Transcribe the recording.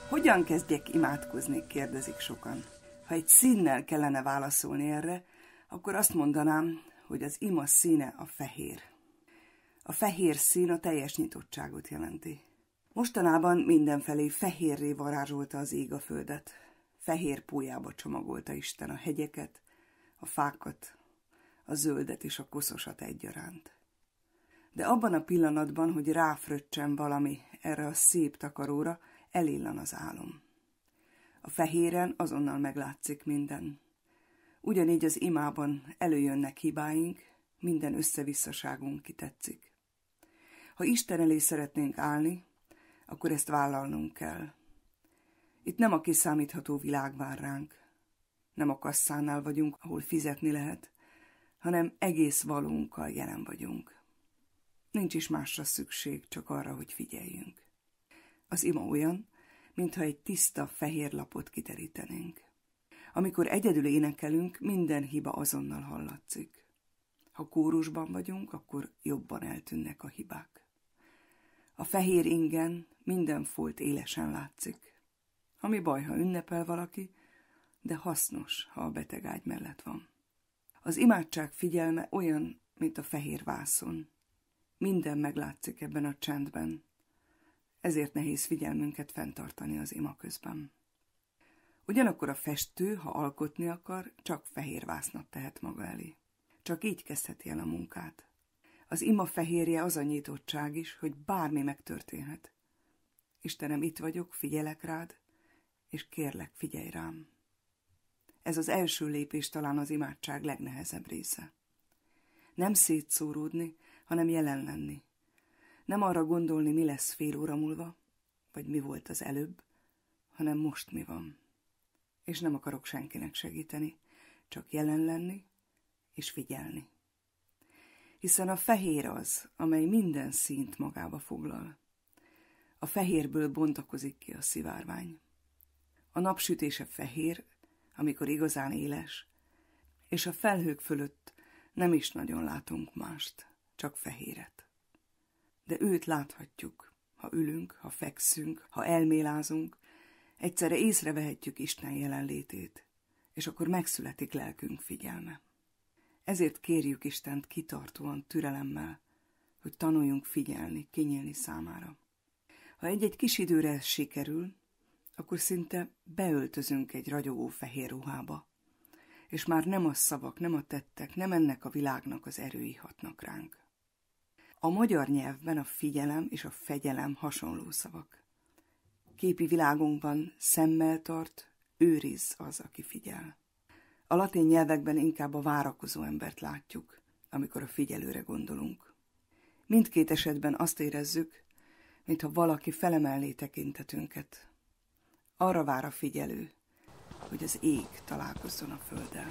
Hogyan kezdjek imádkozni, kérdezik sokan. Ha egy színnel kellene válaszolni erre, akkor azt mondanám, hogy az ima színe a fehér. A fehér szín a teljes nyitottságot jelenti. Mostanában mindenfelé fehérré varázsolta az ég a földet. Fehér pólyába csomagolta Isten a hegyeket, a fákat, a zöldet és a koszosat egyaránt. De abban a pillanatban, hogy ráfröccsen valami erre a szép takaróra, elillan az álom. A fehéren azonnal meglátszik minden. Ugyanígy az imában előjönnek hibáink, minden összevisszaságunk kitetszik. Ha Isten elé szeretnénk állni, akkor ezt vállalnunk kell. Itt nem a kiszámítható világ vár ránk, nem a kasszánál vagyunk, ahol fizetni lehet, hanem egész valónkkal jelen vagyunk. Nincs is másra szükség, csak arra, hogy figyeljünk. Az ima olyan, mintha egy tiszta, fehér lapot kiterítenénk. Amikor egyedül énekelünk, minden hiba azonnal hallatszik. Ha kórusban vagyunk, akkor jobban eltűnnek a hibák. A fehér ingen minden folt élesen látszik. Ami baj, ha ünnepel valaki, de hasznos, ha a betegágy mellett van. Az imádság figyelme olyan, mint a fehér vászon. Minden meglátszik ebben a csendben. Ezért nehéz figyelmünket fenntartani az ima közben. Ugyanakkor a festő, ha alkotni akar, csak fehér vásznat tehet maga elé. Csak így kezdheti el a munkát. Az ima fehérje az a nyitottság is, hogy bármi megtörténhet. Istenem, itt vagyok, figyelek rád, és kérlek, figyelj rám. Ez az első lépés talán az imádság legnehezebb része. Nem szétszóródni, hanem jelen lenni. Nem arra gondolni, mi lesz fél óra múlva, vagy mi volt az előbb, hanem most mi van. És nem akarok senkinek segíteni, csak jelen lenni és figyelni. Hiszen a fehér az, amely minden színt magába foglal. A fehérből bontakozik ki a szivárvány. A napsütése fehér, amikor igazán éles, és a felhők fölött nem is nagyon látunk mást, csak fehéret. De őt láthatjuk, ha ülünk, ha fekszünk, ha elmélázunk, egyszerre észrevehetjük Isten jelenlétét, és akkor megszületik lelkünk figyelme. Ezért kérjük Istent kitartóan, türelemmel, hogy tanuljunk figyelni, kinyílni számára. Ha egy-egy kis időre ez sikerül, akkor szinte beöltözünk egy ragyogó fehér ruhába, és már nem a szavak, nem a tettek, nem ennek a világnak az erői hatnak ránk. A magyar nyelvben a figyelem és a fegyelem hasonló szavak. Képi világunkban szemmel tart, őriz az, aki figyel. A latin nyelvekben inkább a várakozó embert látjuk, amikor a figyelőre gondolunk. Mindkét esetben azt érezzük, mintha valaki felemelné tekintetünket. Arra vár a figyelő, hogy az ég találkozzon a földdel.